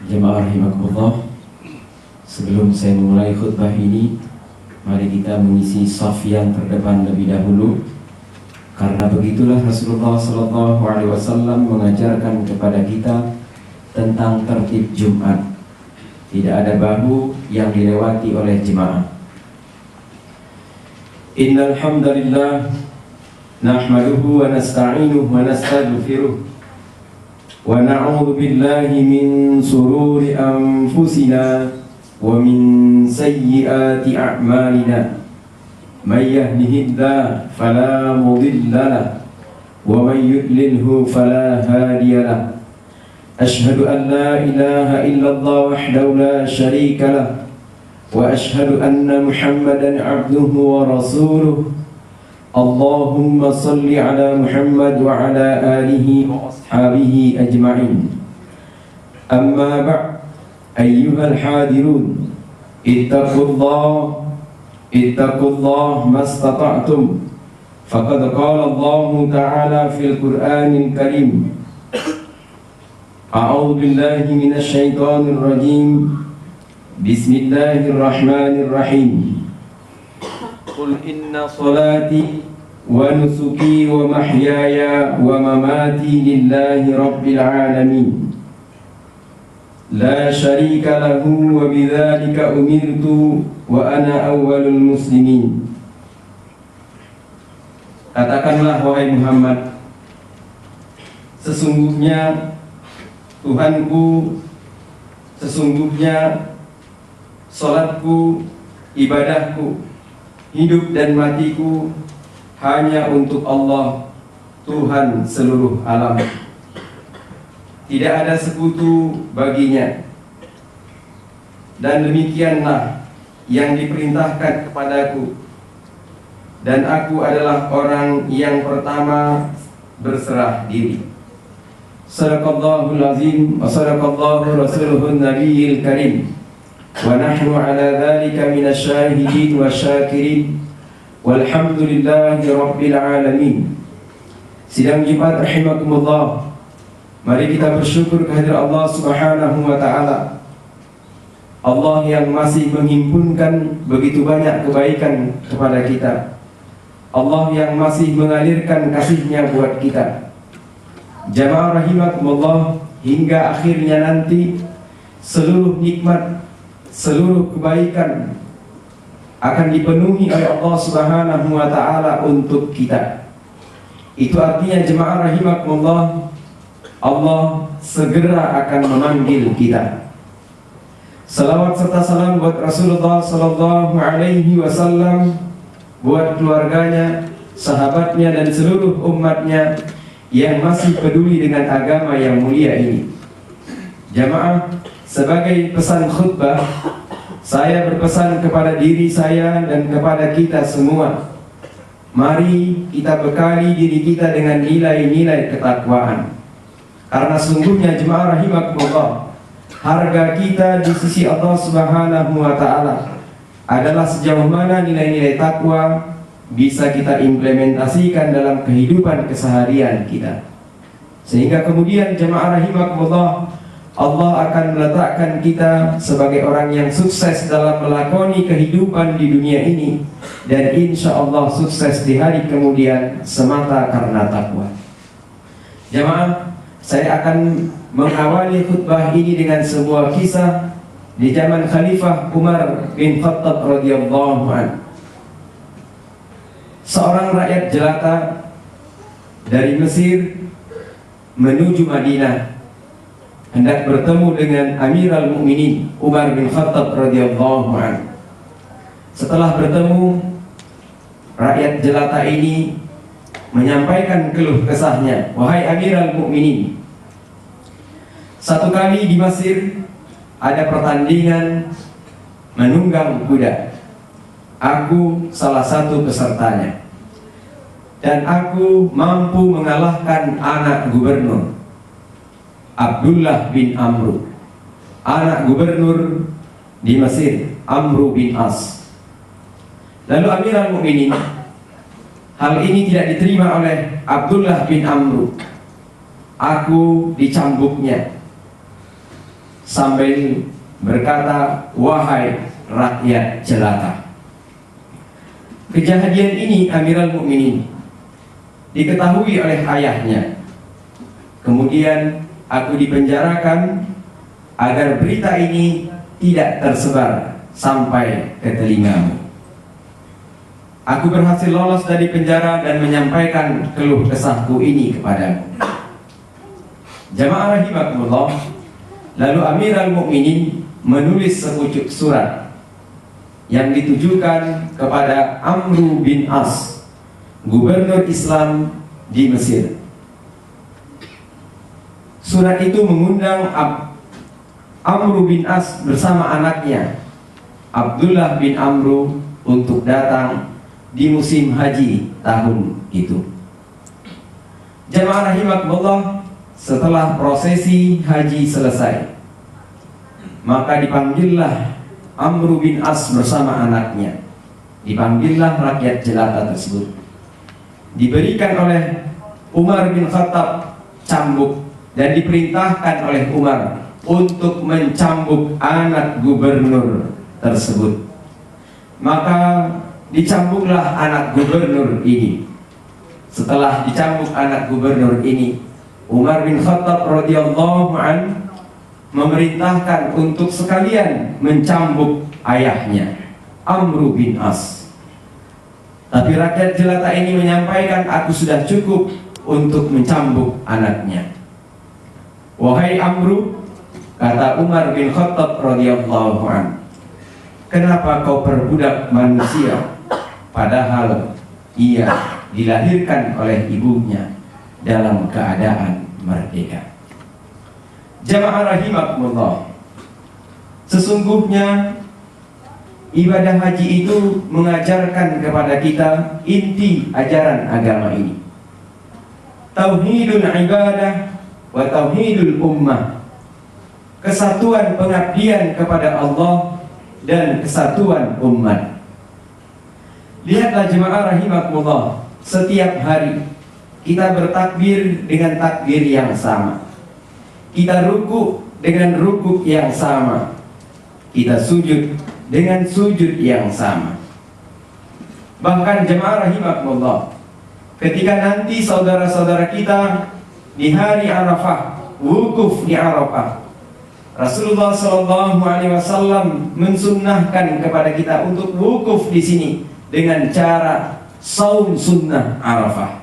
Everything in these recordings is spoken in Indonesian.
Jemaah rahimakumullah, sebelum saya memulai khutbah ini, mari kita mengisi shaf yang terdepan lebih dahulu. Karena begitulah Rasulullah SAW mengajarkan kepada kita tentang tertib Jumat. Tidak ada bahu yang dilewati oleh jemaah. Innal hamdalillah nahmaduhu wa nasta'inuhu wa nastaghfiruh wa na'udzu billahi min sururi anfusina wa min sayyiati a'malina. May yahdihillahu fala mudilla lahu wa may yudlilhu fala hadiya lahu. Ashhadu an la ilaha illallah wahdahu la syarika lahu wa ashhadu anna Muhammadan abduhu wa rasuluh. Allahumma salli ala Muhammad wa ala alihi wa ashabihi ajma'in. Amma ba'd, ayyuhal hadirun, ittaqullah mastata'tum. Faqad qala Allah ta'ala fil Qur'anil Karim, a'udzu billahi minasy syaithanir rajim. Bismillahirrahmanirrahim. Qul inna salati wa nusuki wa mahyaya wa mamati lillahi rabbil alamin. La syarika lahu wa bidzalika umirtu wa ana awwalul muslimin. Katakanlah wahai Muhammad, sesungguhnya Tuhanku, sesungguhnya salatku, ibadahku, hidup dan matiku hanya untuk Allah, Tuhan seluruh alam. Tidak ada sekutu baginya. Dan demikianlah yang diperintahkan kepadaku. Dan aku adalah orang yang pertama berserah diri. Sadaqallahul azim wa sadaqallahu rasuluhun nabiyil karim. Wa nahnu ala dhalika minasyahidin wa syakirin. Walhamdulillahi rabbil alamin. Sidang Jumat rahimakumullah, mari kita bersyukur kehadirat Allah subhanahu wa ta'ala. Allah yang masih menghimpunkan begitu banyak kebaikan kepada kita. Allah yang masih mengalirkan kasih-Nya buat kita. Jamaah rahimakumullah, hingga akhirnya nanti seluruh nikmat, seluruh kebaikan akan dipenuhi oleh Allah subhanahu wa ta'ala untuk kita. Itu artinya jemaah rahimakumullah, Allah segera akan memanggil kita. Salawat serta salam buat Rasulullah sallallahu alaihi wasallam, buat keluarganya, sahabatnya dan seluruh umatnya yang masih peduli dengan agama yang mulia ini. Jamaah, sebagai pesan khutbah, saya berpesan kepada diri saya dan kepada kita semua, mari kita bekali diri kita dengan nilai-nilai ketakwaan. Karena sungguhnya jemaah rahimakumullah, harga kita di sisi Allah subhanahu wa ta'ala adalah sejauh mana nilai-nilai takwa bisa kita implementasikan dalam kehidupan keseharian kita. Sehingga kemudian jemaah rahimakumullah, Allah akan meletakkan kita sebagai orang yang sukses dalam melakoni kehidupan di dunia ini, dan insya Allah sukses di hari kemudian semata karena takwa. Jamaah, saya akan mengawali khutbah ini dengan sebuah kisah di zaman Khalifah Umar bin Khattab radhiyallahu anhu. Seorang rakyat jelata dari Mesir menuju Madinah hendak bertemu dengan Amirul Mukminin Umar bin Khattab radhiyallahu anhu. Setelah bertemu, rakyat jelata ini menyampaikan keluh kesahnya. Wahai Amirul Mukminin, satu kali di Mesir ada pertandingan menunggang kuda. Aku salah satu pesertanya, dan aku mampu mengalahkan anak gubernur Abdullah bin Amru, anak gubernur di Mesir, Amru bin As. Lalu Amirul Mukminin, hal ini tidak diterima oleh Abdullah bin Amru. Aku dicambuknya. sambil berkata, "Wahai rakyat jelata." Kejadian ini Amirul Mukminin diketahui oleh ayahnya. Kemudian aku dipenjarakan agar berita ini tidak tersebar sampai ke telingamu. Aku berhasil lolos dari penjara dan menyampaikan keluh kesahku ini kepadamu. Jamaah rahimakumullah, lalu Amirul Mukminin menulis sepucuk surat yang ditujukan kepada Amru bin As, gubernur Islam di Mesir. Surat itu mengundang Amru bin As bersama anaknya Abdullah bin Amru untuk datang di musim haji tahun itu. Jamaah rahimakumullah, setelah prosesi haji selesai, maka dipanggillah Amru bin As bersama anaknya. Dipanggillah rakyat jelata tersebut. Diberikan oleh Umar bin Khattab cambuk dan diperintahkan oleh Umar untuk mencambuk anak gubernur tersebut. Maka dicambuklah anak gubernur ini. Setelah dicambuk anak gubernur ini, Umar bin Khattab radhiyallahu an memerintahkan untuk sekalian mencambuk ayahnya, Amru bin As. Tapi rakyat jelata ini menyampaikan, "Aku sudah cukup untuk mencambuk anaknya." "Wahai Amru," kata Umar bin Khattab radhiyallahu an, "kenapa kau perbudak manusia padahal ia dilahirkan oleh ibunya dalam keadaan merdeka?" Jamaah rahimakumullah, sesungguhnya ibadah haji itu mengajarkan kepada kita inti ajaran agama ini, tauhidul ibadah wa tauhidul ummah, kesatuan pengabdian kepada Allah dan kesatuan umat. Lihatlah jemaah rahimakumullah, setiap hari kita bertakbir dengan takbir yang sama, kita ruku dengan ruku yang sama, kita sujud dengan sujud yang sama. Bahkan jemaah rahimakumullah, ketika nanti saudara-saudara kita di hari Arafah wukuf di Arafah, Rasulullah SAW mensunnahkan kepada kita untuk wukuf di sini dengan cara saum sunnah Arafah.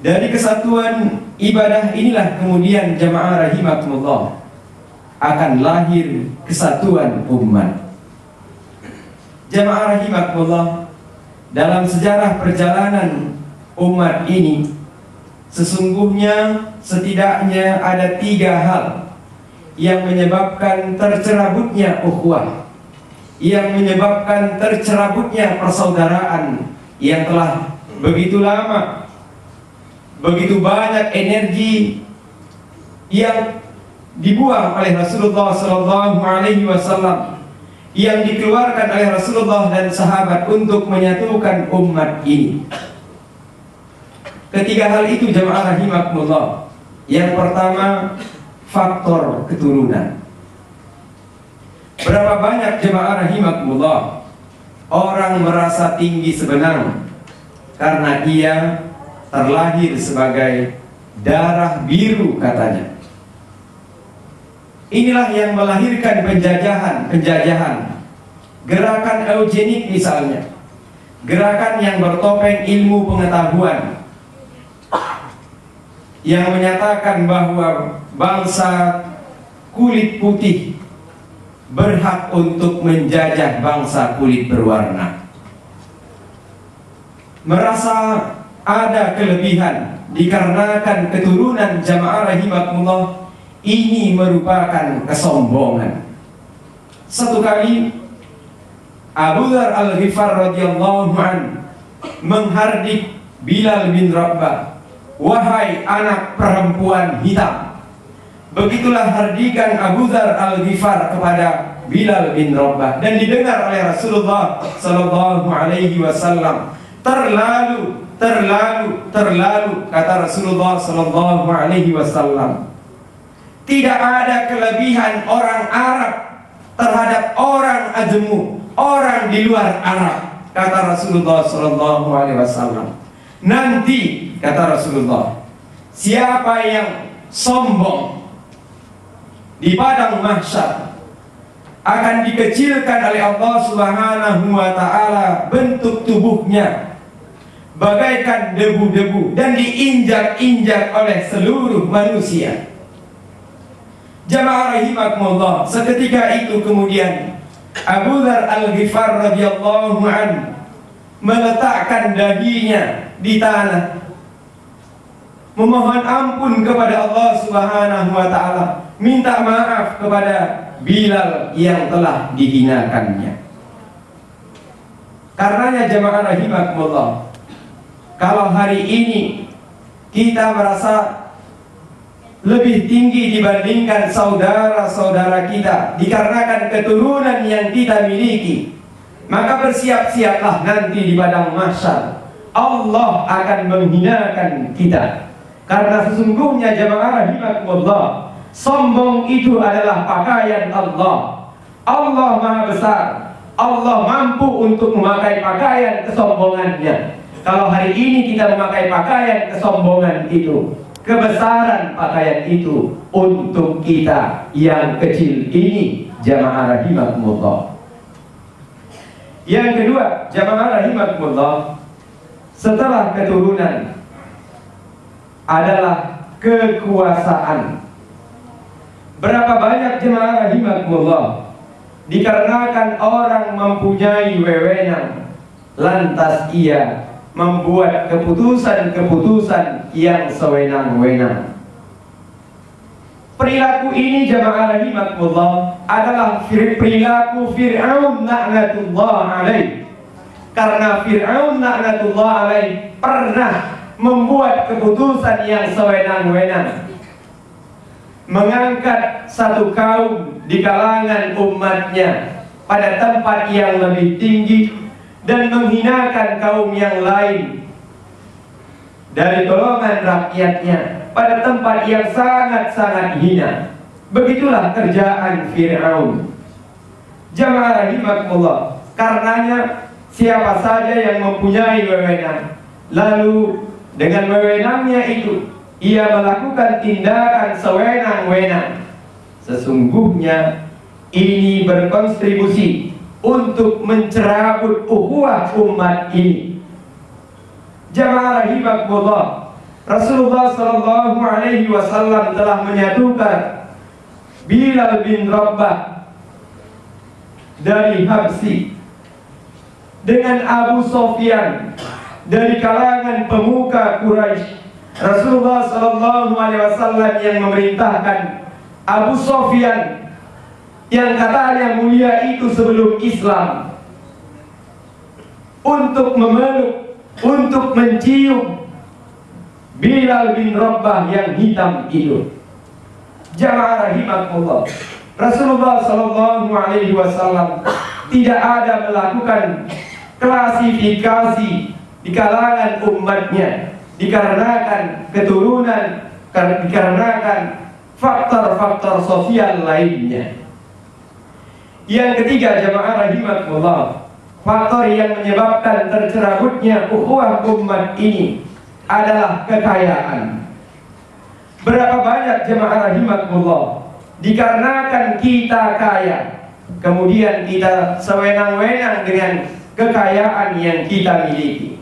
Dari kesatuan ibadah inilah kemudian jamaah rahimakumullah akan lahir kesatuan umat. Jamaah rahimakumullah, dalam sejarah perjalanan umat ini sesungguhnya setidaknya ada 3 hal yang menyebabkan tercerabutnya ukhuwah, yang menyebabkan tercerabutnya persaudaraan yang telah begitu lama, begitu banyak energi yang dibuang oleh Rasulullah SAW, yang dikeluarkan oleh Rasulullah dan sahabat untuk menyatukan umat ini. Ketiga hal itu jamaah rahimakumullah. Yang pertama, faktor keturunan. Berapa banyak jemaah rahimakumullah orang merasa tinggi sebenang karena ia terlahir sebagai darah biru katanya. Inilah yang melahirkan penjajahan, gerakan eugenik misalnya, gerakan yang bertopeng ilmu pengetahuan, yang menyatakan bahwa bangsa kulit putih berhak untuk menjajah bangsa kulit berwarna. Merasa ada kelebihan dikarenakan keturunan jamaah rahimakumullah, ini merupakan kesombongan. Satu kali Abu Dzar Al-Ghifar radhiyallahu an menghardik Bilal bin Rabah, "Wahai anak perempuan hitam." Begitulah hardikan Abu Dzar Al-Ghifar kepada Bilal bin Rabah, dan didengar oleh Rasulullah sallallahu alaihi wasallam. Terlalu kata Rasulullah sallallahu alaihi wasallam. Tidak ada kelebihan orang Arab terhadap orang ajemu, orang di luar Arab, kata Rasulullah Sallallahu Alaihi Wasallam. Nanti kata Rasulullah, siapa yang sombong di padang mahsyar akan dikecilkan oleh Allah Subhanahu wa Ta'ala bentuk tubuhnya bagaikan debu-debu dan diinjak-injak oleh seluruh manusia. Jamaah rahimakumullah, seketika itu kemudian Abu Dzar Al-Ghifar radhiyallahu anhu meletakkan dahinya di tanah, memohon ampun kepada Allah Subhanahu wa Ta'ala, minta maaf kepada Bilal yang telah dihinakannya. Karenanya jamaah rahimakumullah, kalau hari ini kita merasa lebih tinggi dibandingkan saudara-saudara kita dikarenakan keturunan yang kita miliki, maka bersiap-siaplah nanti di padang mahsyar Allah akan menghinakan kita. Karena sesungguhnya jamaah rahimakumullah, sombong itu adalah pakaian Allah. Allah Maha Besar, Allah mampu untuk memakai pakaian kesombongannya. Kalau hari ini kita memakai pakaian kesombongan itu, kebesaran pakaian itu untuk kita yang kecil ini, jamaah rahimakumullah. Yang kedua, jamaah rahimakumullah, setelah keturunan adalah kekuasaan. Berapa banyak jemaah rahimakumullah dikarenakan orang mempunyai wewenang, lantas ia membuat keputusan-keputusan yang sewenang-wenang. Perilaku ini jemaah rahimakumullah adalah perilaku Fir'aun laknatullah alaih. Karena Fir'aun laknatullah alaih pernah membuat keputusan yang sewenang-wenang, mengangkat satu kaum di kalangan umatnya pada tempat yang lebih tinggi dan menghinakan kaum yang lain dari golongan rakyatnya pada tempat yang sangat-sangat hina. Begitulah kerjaan Fir'aun. Jamaah rahimakumullah, karenanya siapa saja yang mempunyai wewenang, lalu dengan wewenangnya itu ia melakukan tindakan sewenang-wenang, sesungguhnya ini berkontribusi untuk mencerabut ukhuwah umat ini. Jamaah rahimakumullah, Rasulullah Sallallahu Alaihi Wasallam telah menyatukan Bilal bin Rabah dari Habsyi dengan Abu Sufyan dari kalangan pemuka Quraisy. Rasulullah Sallallahu Alaihi Wasallam yang memerintahkan Abu Sufyan yang katanya mulia itu sebelum Islam untuk memeluk, untuk mencium Bilal bin Rabah yang hitam itu. Jamaah rahimakumullah, Rasulullah Sallallahu Alaihi Wasallam tidak ada melakukan klasifikasi di kalangan umatnya dikarenakan keturunan, dikarenakan faktor-faktor sosial lainnya. Yang ketiga jamaah rahimakumullah, faktor yang menyebabkan tercerabutnya ukhuwah umat ini adalah kekayaan. Berapa banyak jemaah rahimakumullah dikarenakan kita kaya, kemudian kita sewenang-wenang dengan kekayaan yang kita miliki.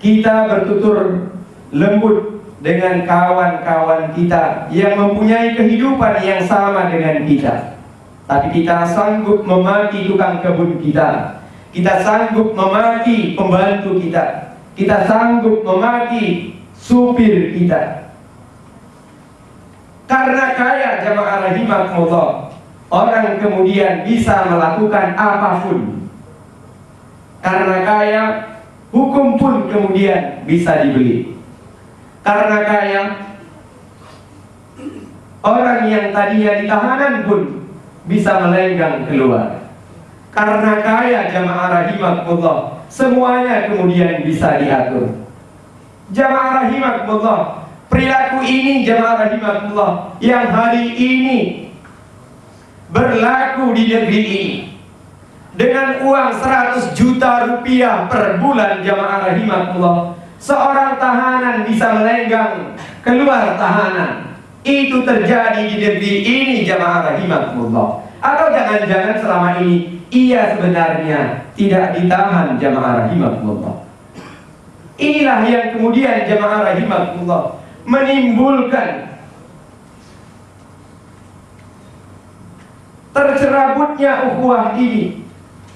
Kita bertutur lembut dengan kawan-kawan kita yang mempunyai kehidupan yang sama dengan kita, tapi kita sanggup memaki tukang kebun kita, kita sanggup memaki pembantu kita, kita sanggup memaki supir kita. Karena kaya jamaah rahimakumullah, orang kemudian bisa melakukan apapun. Karena kaya, hukum pun kemudian bisa dibeli. Karena kaya, orang yang tadinya di tahanan pun bisa melenggang keluar. Karena kaya jamaah rahimakumullah, semuanya kemudian bisa diatur. Jamaah rahimakumullah, Perilaku ini jamaah rahimakumullah yang hari ini berlaku di negeri ini dengan uang 100 juta rupiah per bulan jamaah rahimakumullah, seorang tahanan bisa melenggang keluar tahanan. Itu terjadi di negeri ini jamaah rahimakumullah. Atau jangan-jangan selama ini ia sebenarnya tidak ditahan jamaah rahimakumullah. Inilah yang kemudian jamaah rahimakumullah menimbulkan tercerabutnya ukhuwah ini,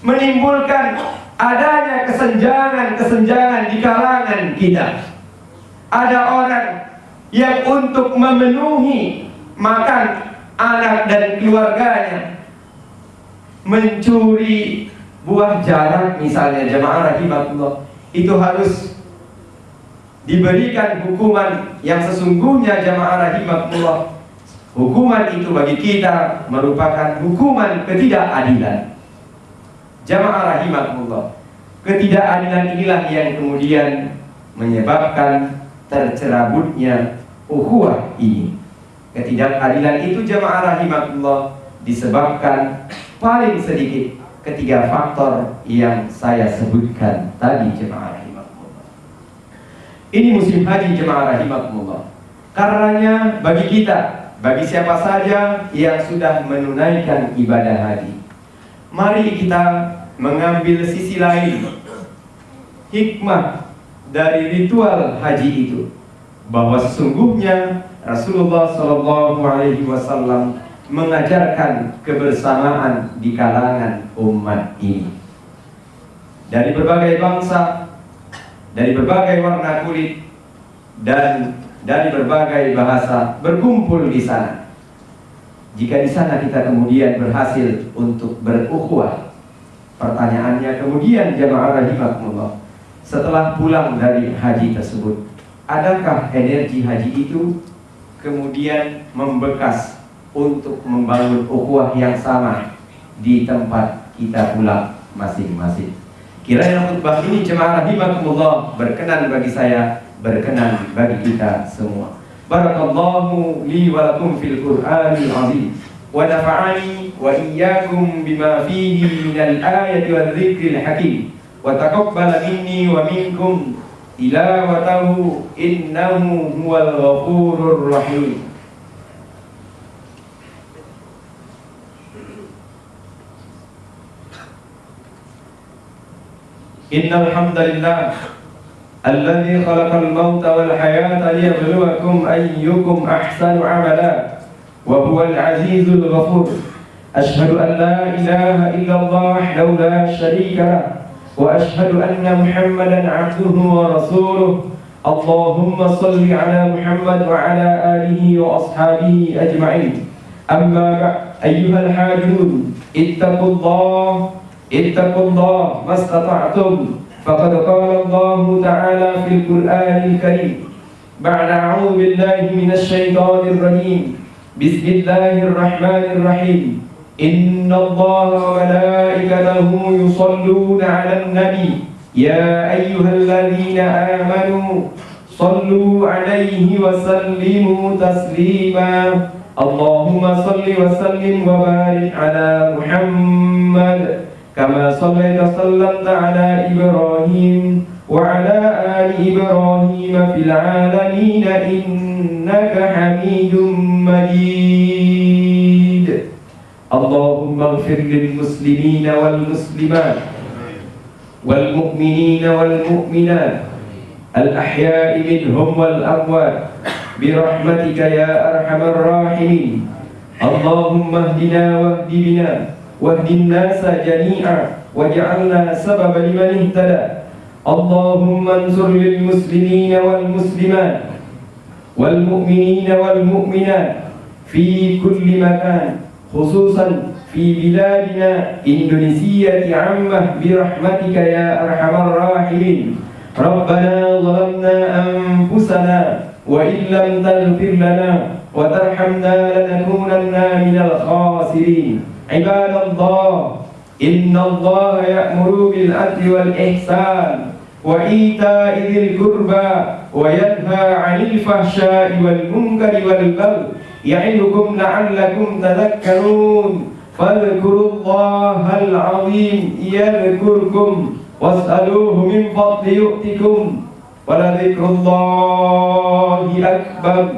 menimbulkan adanya kesenjangan-kesenjangan di kalangan kita. Ada orang yang untuk memenuhi makan anak dan keluarganya mencuri buah jarak misalnya jamaah rahimakumullah, itu harus diberikan hukuman yang sesungguhnya jamaah rahimakumullah. Hukuman itu bagi kita merupakan hukuman ketidakadilan. Jamaah rahimakumullah, ketidakadilan inilah yang kemudian menyebabkan tercerabutnya ukhuwah ini. Ketidakadilan itu jamaah rahimakumullah disebabkan paling sedikit ketiga faktor yang saya sebutkan tadi jemaah rahimakumullah. Ini musim haji jemaah rahimakumullah. Karenanya bagi kita, bagi siapa saja yang sudah menunaikan ibadah haji, mari kita mengambil sisi lain hikmah dari ritual haji itu, bahwa sesungguhnya Rasulullah SAW mengajarkan kebersamaan di kalangan umat ini. Dari berbagai bangsa, dari berbagai warna kulit, dan dari berbagai bahasa berkumpul di sana. Jika di sana kita kemudian berhasil untuk berukhuwah, pertanyaannya kemudian jamaah rahimakumullah, setelah pulang dari haji tersebut, adakah energi haji itu kemudian membekas untuk membangun ukhuwah yang sama di tempat kita pulang masing-masing? Kiranya khutbah ini jemaah rahimakumullah berkenan bagi saya, berkenan bagi kita semua. Barakallahu li wa lakum fil Qur'anil azim, wa nafa'ani wa iyyakum bima fihi minal ayati wal dzikril hakim, wa taqabbala minni wa minkum tilawatahu innahu huwal ghafurur rahim. Innal hamdalillah alladzi khalaqal mauta wal hayata liyabluwakum ayyukum ahsanu amala wa huwal azizul ghafur. Ashhadu an la ilaha illallah wahdahu la syarika lah wa ashhadu anna Muhammadan abduhu wa rasuluh. Allahumma salli ala Muhammad wa ala alihi wa ashabihi ajma'in. Amma ba'd, ayyuhal hajjun ittaqullah mastata'tum. Faqad qala Allah ta'ala fil Qur'anil Karim ba'da a'udzu billahi minasy syaithanir rajim. Bismillahirrahmanirrahim. Innallaha wa malaikatahu yusholluna 'alan nabi ya ayyuhalladzina amanu shallu 'alaihi wa sallimu taslima. Allahumma shalli wa sallim wa barik 'ala Muhammad kama shallaita sallamta 'ala Ibrahim wa 'ala ali Ibrahim fil 'alamin innaka Hamidum Majid. Allahumma ighfir lil muslimina wal muslimat wal mu'minina wal mu'minat al ahya'i minhum wal amwat bi rahmatika ya arhamar rahimin. Allahumma ihdina wahdi bina wahdin nasa jami'a waj'alna sababan liman ihtada. Allahumma ansur lil muslimina wal muslimat wal mu'minina wal mu'minat fi kulli makan, khususan fi biladina Indonesia ammah bi rahmatika ya arhamar rahimin. Rabbana zalamna anfusana wa illam taghfir lana wa tarhamna lanakunanna minal khasirin. Ibadallah, innallaha ya'muru bil adli wal ihsan وإيتاء ذي القربى وينهى عن الفحشاء والمنكر والبغي يعظكم لعلكم تذكرون فاذكروا الله العظيم يذكركم واسألوه من فضله يؤتكم ولذكر الله أكبر